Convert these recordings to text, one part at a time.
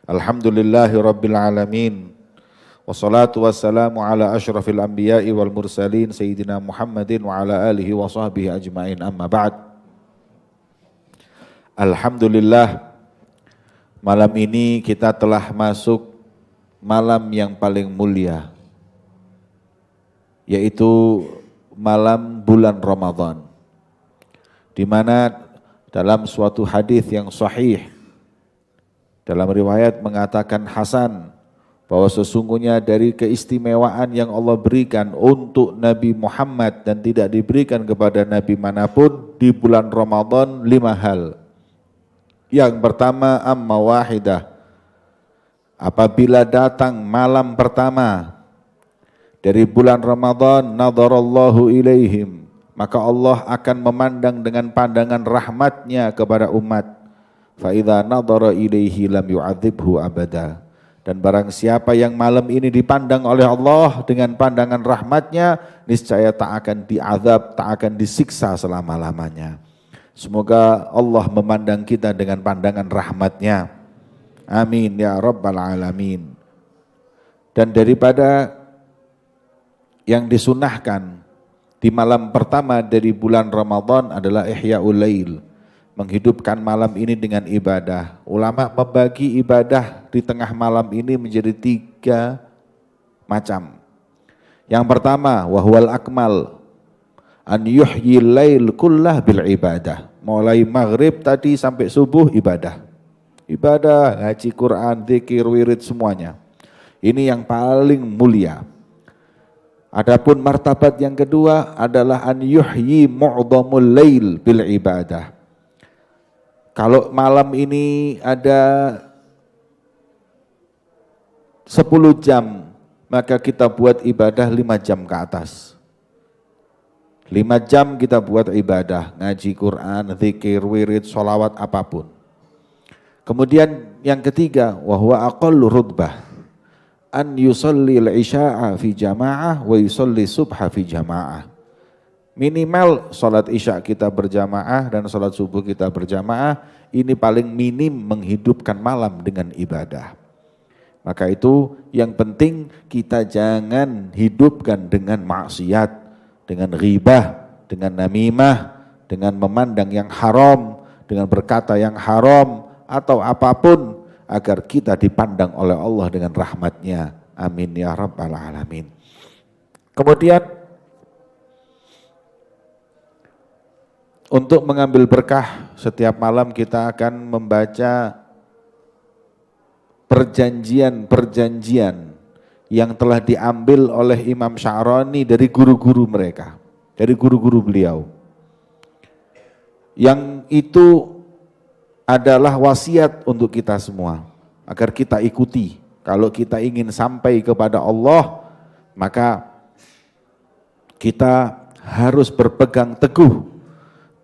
Alhamdulillahi Rabbil Alamin. Wassalatu wassalamu ala ashrafil anbiya'i wal mursalin Sayyidina Muhammadin wa ala alihi wa sahbihi ajma'in, amma ba'd. Alhamdulillah, malam ini kita telah masuk malam yang paling mulia, yaitu malam bulan Ramadan, di mana dalam suatu hadis yang sahih, dalam riwayat mengatakan hasan, bahwa sesungguhnya dari keistimewaan yang Allah berikan untuk Nabi Muhammad dan tidak diberikan kepada Nabi manapun di bulan Ramadan 5 hal. Yang pertama, amma wahidah, apabila datang malam pertama dari bulan Ramadan, nadharallahu ilaihim, maka Allah akan memandang dengan pandangan rahmatnya kepada umat. Fa idza nadhara ilaihi lam yu'adzibhu abada. Dan barang siapa yang malam ini dipandang oleh Allah dengan pandangan rahmatnya, niscaya tak akan diazab, tak akan disiksa selama-lamanya. Semoga Allah memandang kita dengan pandangan rahmatnya. Amin ya rabbal alamin. Dan daripada yang disunahkan di malam pertama dari bulan Ramadan adalah ihya'ul lail, menghidupkan malam ini dengan ibadah. Ulama membagi ibadah di tengah malam ini menjadi 3 macam. Yang pertama, wahwal akmal, an yuhyil lail kullah bil ibadah. Mulai maghrib tadi sampai subuh ibadah. Ibadah, ngaji Quran, zikir, wirid, semuanya. Ini yang paling mulia. Adapun martabat yang kedua adalah an yuhyi mu'dhamul lail bil ibadah. Kalau malam ini ada 10 jam, maka kita buat ibadah 5 jam ke atas. 5 jam kita buat ibadah, ngaji Quran, zikir, wirid, sholawat, apapun. Kemudian yang ketiga, wahwa aqallu rutbah, an yusalli al-isya'a fi jama'ah wa yusalli subha fi jama'ah. Minimal sholat isya kita berjamaah dan sholat subuh kita berjamaah, ini paling minim menghidupkan malam dengan ibadah. Maka itu yang penting kita jangan hidupkan dengan maksiat, dengan ghibah, dengan namimah, dengan memandang yang haram, dengan berkata yang haram atau apapun, agar kita dipandang oleh Allah dengan rahmatnya. Amin ya rabbal alamin. Kemudian untuk mengambil berkah, setiap malam kita akan membaca perjanjian-perjanjian yang telah diambil oleh Imam Sya'rani dari guru-guru mereka, dari guru-guru beliau. Yang itu adalah wasiat untuk kita semua, agar kita ikuti. Kalau kita ingin sampai kepada Allah, maka kita harus berpegang teguh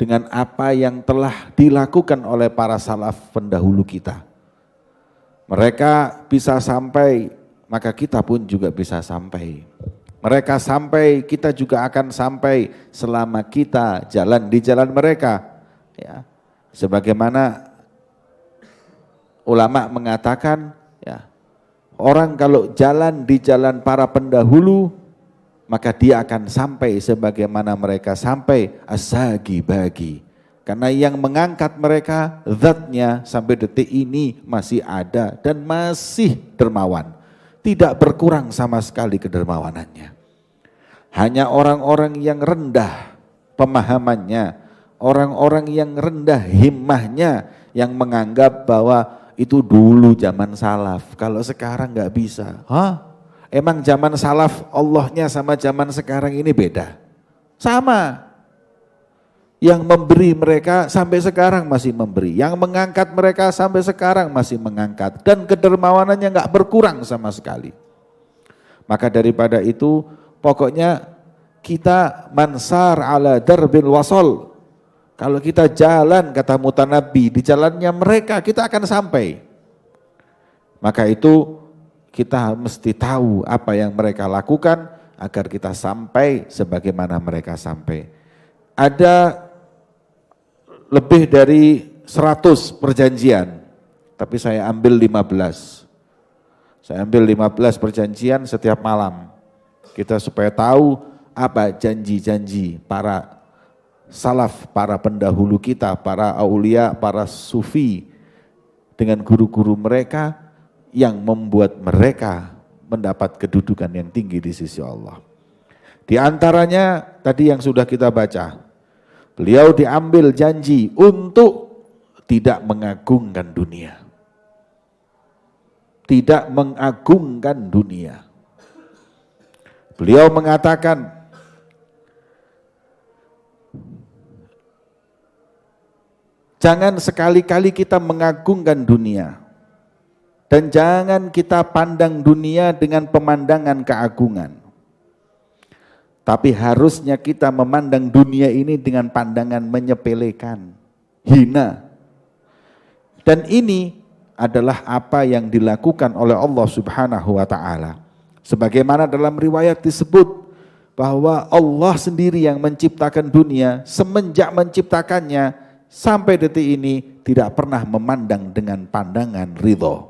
dengan apa yang telah dilakukan oleh para salaf pendahulu kita. Mereka bisa sampai, maka kita pun juga bisa sampai. Mereka sampai, kita juga akan sampai selama kita jalan di jalan mereka. Ya, sebagaimana ulama mengatakan, ya, orang kalau jalan di jalan para pendahulu, maka dia akan sampai sebagaimana mereka sampai, as-sagi bagi. Karena yang mengangkat mereka, zatnya sampai detik ini masih ada dan masih dermawan. Tidak berkurang sama sekali kedermawanannya. Hanya orang-orang yang rendah pemahamannya, orang-orang yang rendah himmahnya, yang menganggap bahwa itu dulu zaman salaf, kalau sekarang nggak bisa. Hah? Emang zaman salaf Allahnya sama zaman sekarang ini beda? Sama. Yang memberi mereka sampai sekarang masih memberi. Yang mengangkat mereka sampai sekarang masih mengangkat. Dan kedermawanannya enggak berkurang sama sekali. Maka daripada itu pokoknya kita mansar ala darbil wasol. Kalau kita jalan, kata Mutanabi, di jalannya mereka kita akan sampai. Maka itu kita mesti tahu apa yang mereka lakukan agar kita sampai sebagaimana mereka sampai. Ada lebih dari 100 perjanjian tapi saya ambil 15. Saya ambil 15 perjanjian setiap malam. Kita supaya tahu apa janji-janji para salaf, para pendahulu kita, para aulia, para sufi dengan guru-guru mereka yang membuat mereka mendapat kedudukan yang tinggi di sisi Allah. Di antaranya tadi yang sudah kita baca, beliau diambil janji untuk tidak mengagungkan dunia. Tidak mengagungkan dunia. Beliau mengatakan, jangan sekali-kali kita mengagungkan dunia. Dan jangan kita pandang dunia dengan pemandangan keagungan. Tapi harusnya kita memandang dunia ini dengan pandangan menyepelekan, hina. Dan ini adalah apa yang dilakukan oleh Allah Subhanahu wa ta'ala. Sebagaimana dalam riwayat disebut bahwa Allah sendiri yang menciptakan dunia, semenjak menciptakannya sampai detik ini tidak pernah memandang dengan pandangan ridho.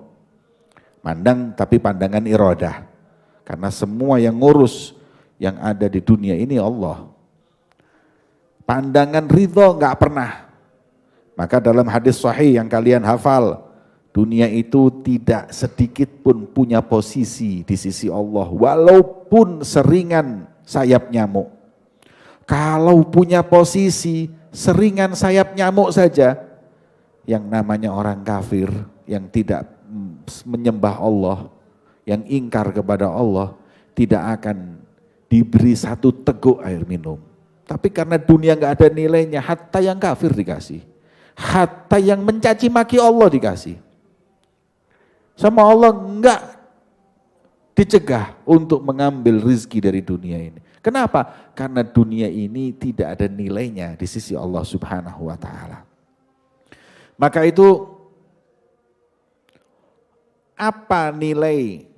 Mandang tapi pandangan iradah. Karena semua yang ngurus yang ada di dunia ini Allah. Pandangan ridho enggak pernah. Maka dalam hadis sahih yang kalian hafal, dunia itu tidak sedikit pun punya posisi di sisi Allah, walaupun seringan sayap nyamuk. Kalau punya posisi seringan sayap nyamuk saja, yang namanya orang kafir, yang tidak menyembah Allah, yang ingkar kepada Allah, tidak akan diberi satu teguk air minum. Tapi karena dunia enggak ada nilainya, hatta yang kafir dikasih. Hatta yang mencaci maki Allah dikasih. Sama Allah enggak dicegah untuk mengambil rizki dari dunia ini. Kenapa? Karena dunia ini tidak ada nilainya di sisi Allah Subhanahu wa ta'ala. Maka itu, apa nilai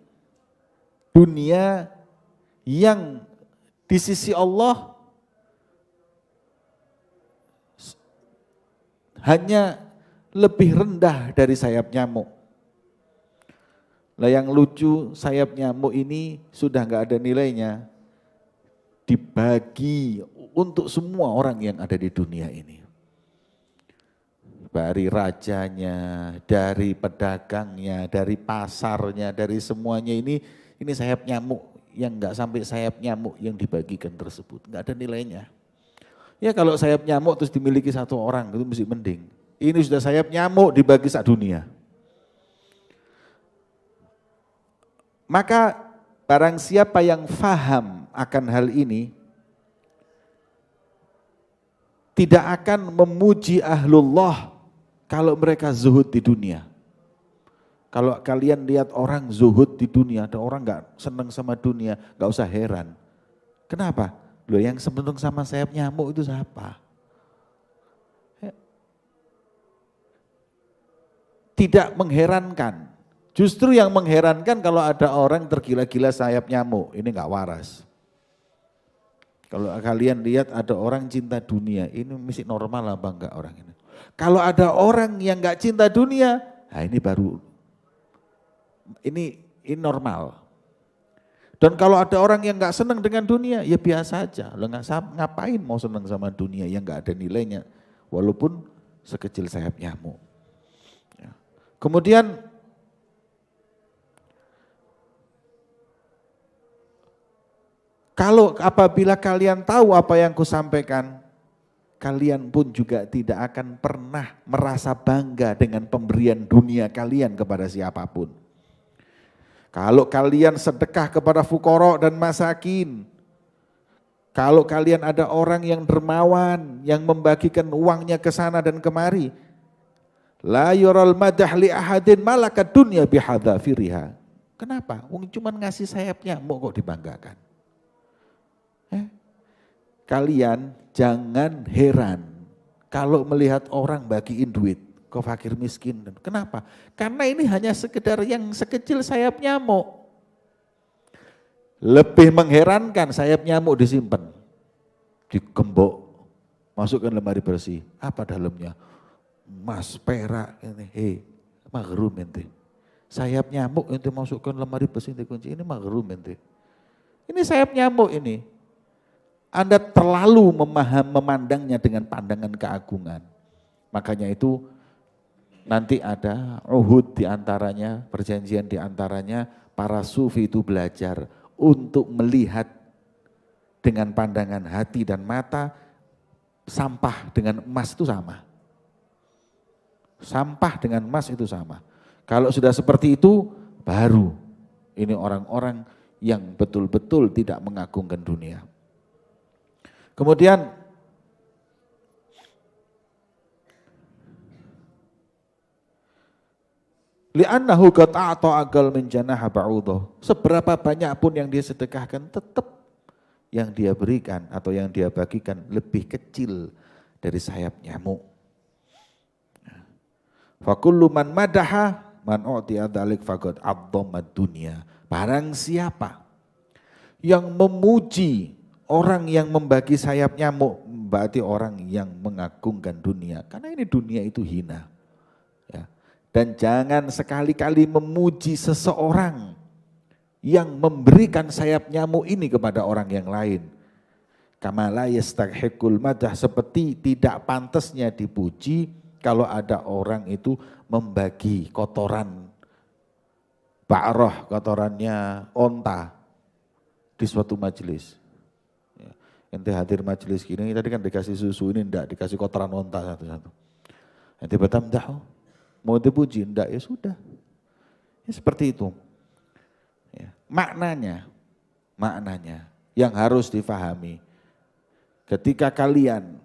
dunia yang di sisi Allah hanya lebih rendah dari sayap nyamuk? Lah yang lucu, sayap nyamuk ini sudah enggak ada nilainya, dibagi untuk semua orang yang ada di dunia ini. Dari rajanya, dari pedagangnya, dari pasarnya, dari semuanya ini sayap nyamuk yang enggak sampai sayap nyamuk yang dibagikan tersebut, enggak ada nilainya. Ya kalau sayap nyamuk terus dimiliki satu orang itu mesti mending. Ini sudah sayap nyamuk dibagi sak dunia. Maka barang siapa yang faham akan hal ini, tidak akan memuji ahlullah kalau mereka zuhud di dunia. Kalau kalian lihat orang zuhud di dunia, ada orang gak senang sama dunia, gak usah heran. Kenapa? Loh yang senang sama sayap nyamuk itu siapa? Tidak mengherankan. Justru yang mengherankan kalau ada orang tergila-gila sayap nyamuk, ini gak waras. Kalau kalian lihat ada orang cinta dunia, ini mesti normal apa enggak orang ini? Kalau ada orang yang gak cinta dunia, nah ini baru, ini normal. Dan kalau ada orang yang gak senang dengan dunia, ya biasa aja. Ngapain mau senang sama dunia yang gak ada nilainya, walaupun sekecil sayap nyamuk. Ya. Kemudian, kalau apabila kalian tahu apa yang kusampaikan, kalian pun juga tidak akan pernah merasa bangga dengan pemberian dunia kalian kepada siapapun. Kalau kalian sedekah kepada fuqara dan masakin, kalau kalian ada orang yang dermawan, yang membagikan uangnya ke sana dan kemari, la yural madah li ahadin malaka dunya bihadzafiriha. Kenapa? Cuma ngasih sayapnya, mau kok dibanggakan. Kalian jangan heran kalau melihat orang bagiin duit ke fakir miskin. Kenapa? Karena ini hanya sekedar yang sekecil sayap nyamuk. Lebih mengherankan sayap nyamuk disimpan, digembok, masukkan lemari bersih. Apa dalamnya? Emas, perak, Maghrum ente. Sayap nyamuk ente masukkan lemari besi ente kunci, ini maghrum ente. Ini sayap nyamuk ini. Anda terlalu memandangnya dengan pandangan keagungan. Makanya itu nanti ada uhud diantaranya, perjanjian diantaranya, para sufi itu belajar untuk melihat dengan pandangan hati dan mata, sampah dengan emas itu sama. Sampah dengan emas itu sama. Kalau sudah seperti itu, baru ini orang-orang yang betul-betul tidak mengagungkan dunia. Kemudian li'annahu qad a'ta aqal min janaha ba'udah. Seberapa banyak pun yang dia sedekahkan, tetap yang dia berikan atau yang dia bagikan lebih kecil dari sayap nyamuk. Fa kullu man madaha man u'tiya dzalik faqad abdhamad dunya. Barang siapa yang memuji orang yang membagi sayap nyamuk, berarti orang yang mengagungkan dunia. Karena ini dunia itu hina. Ya. Dan jangan sekali-kali memuji seseorang yang memberikan sayap nyamuk ini kepada orang yang lain. Kama la yastahiqul madah, seperti tidak pantasnya dipuji kalau ada orang itu membagi kotoran ba'roh, kotorannya onta di suatu majelis. Ya. Ente hadir majelis gini, tadi kan dikasih susu, ini enggak, dikasih kotoran onta satu-satu. Ente bertamdah, mau dipuji, enggak, ya sudah. Ya, seperti itu. Ya. Maknanya yang harus difahami. Ketika kalian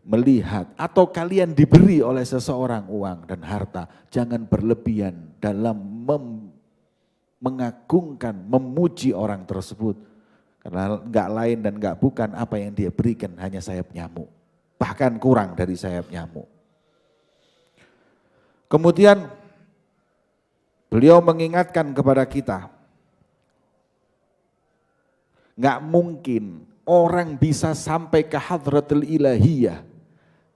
melihat atau kalian diberi oleh seseorang uang dan harta, jangan berlebihan dalam mengagungkan, memuji orang tersebut. Karena enggak lain dan enggak bukan apa yang dia berikan hanya sayap nyamuk. Bahkan kurang dari sayap nyamuk. Kemudian beliau mengingatkan kepada kita, enggak mungkin orang bisa sampai ke hadratul ilahiyah.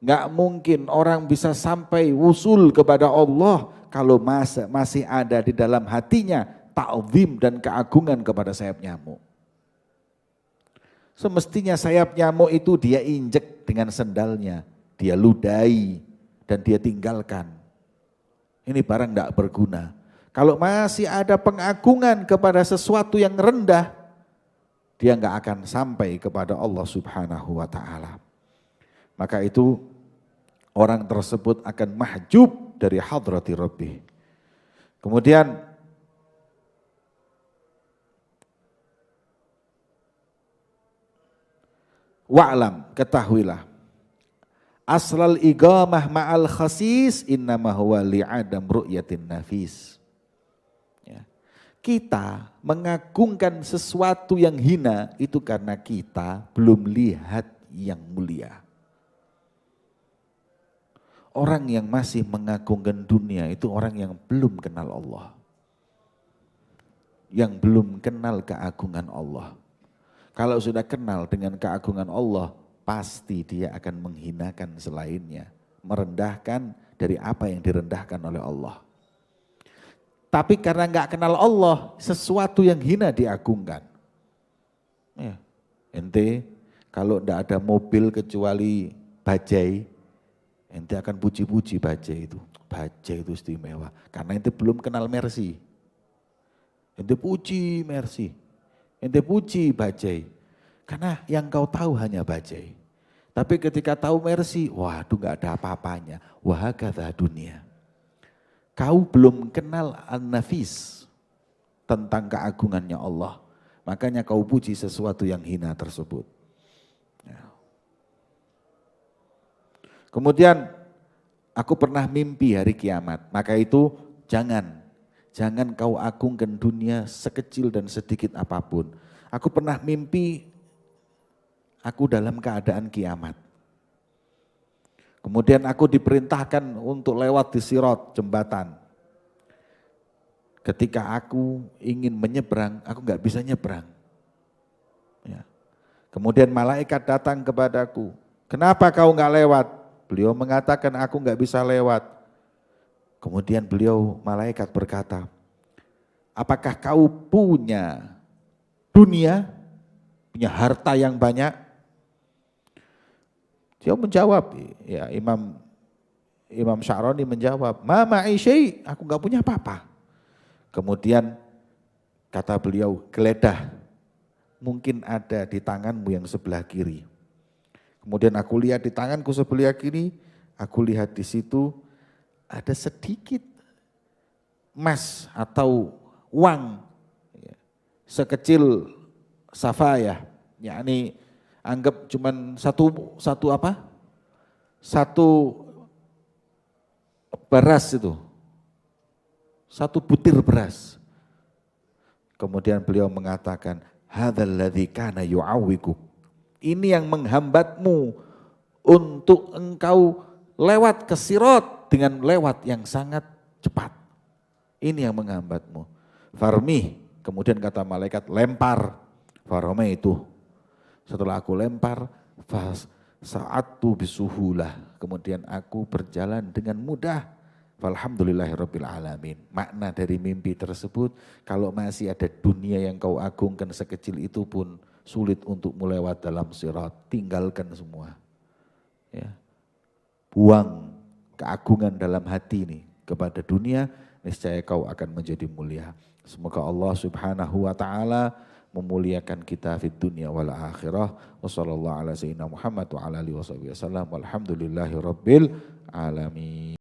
Enggak mungkin orang bisa sampai wusul kepada Allah kalau masih ada di dalam hatinya ta'zim dan keagungan kepada sayap nyamuk. Semestinya sayap nyamuk itu dia injek dengan sendalnya, dia ludahi dan dia tinggalkan. Ini barang enggak berguna. Kalau masih ada pengagungan kepada sesuatu yang rendah, dia enggak akan sampai kepada Allah Subhanahu wa taala. Maka itu orang tersebut akan mahjub dari hadrati Rabbih. Kemudian wa'lam, ketahuilah, aslal igamah ma'al khasis innama huwa li'adam ru'yatin nafis. Ya. Kita mengagungkan sesuatu yang hina itu karena kita belum lihat yang mulia. Orang yang masih mengagungkan dunia itu orang yang belum kenal Allah. Yang belum kenal keagungan Allah. Kalau sudah kenal dengan keagungan Allah, pasti dia akan menghinakan selainnya. Merendahkan dari apa yang direndahkan oleh Allah. Tapi karena enggak kenal Allah, sesuatu yang hina diagungkan. Ya. Ente kalau enggak ada mobil kecuali bajai, ente akan puji-puji bajai itu. Bajai itu istimewa. Karena ente belum kenal Mercy. Ente puji Mercy. Ente puji bajai. Karena yang kau tahu hanya bajai. Tapi ketika tahu Mercy, waduh gak ada apa-apanya. Wahakadha dunia. Kau belum kenal an-nafis tentang keagungannya Allah. Makanya kau puji sesuatu yang hina tersebut. Kemudian aku pernah mimpi hari kiamat, maka itu jangan kau agungkan dunia sekecil dan sedikit apapun. Aku pernah mimpi aku dalam keadaan kiamat. Kemudian aku diperintahkan untuk lewat di sirat jembatan. Ketika aku ingin menyeberang, aku gak bisa nyeberang. Ya. Kemudian malaikat datang kepadaku, kenapa kau gak lewat? Beliau mengatakan aku gak bisa lewat. Kemudian beliau malaikat berkata, apakah kau punya dunia, punya harta yang banyak? Dia menjawab, ya Imam Sya'rani menjawab, ma ma'i syai', aku enggak punya apa-apa. Kemudian kata beliau, geledah mungkin ada di tanganmu yang sebelah kiri. Kemudian aku lihat di tanganku sebelah kiri, aku lihat di situ ada sedikit emas atau uang sekecil safaya, yakni anggap cuman satu beras itu, satu butir beras. Kemudian beliau mengatakan, hadzal ladzi kana yu'awwiquk. Ini yang menghambatmu untuk engkau lewat ke Sirat dengan lewat yang sangat cepat. Ini yang menghambatmu. Farmih, kemudian kata malaikat, lempar. Farome itu. Setelah aku lempar, sa'atu bisuhulah. Kemudian aku berjalan dengan mudah. Alhamdulillahirabbil alamin. Makna dari mimpi tersebut, kalau masih ada dunia yang kau agungkan sekecil itu pun sulit untuk melewat dalam sirat. Tinggalkan semua. Ya. Buang keagungan dalam hati ini kepada dunia, niscaya kau akan menjadi mulia. Semoga Allah Subhanahu wa taala memuliakan kita fid dunya wal akhirah. Wassallallahu ala sayyidina Muhammad wa ala alihi wasallam. Walhamdulillahirabbil alamin.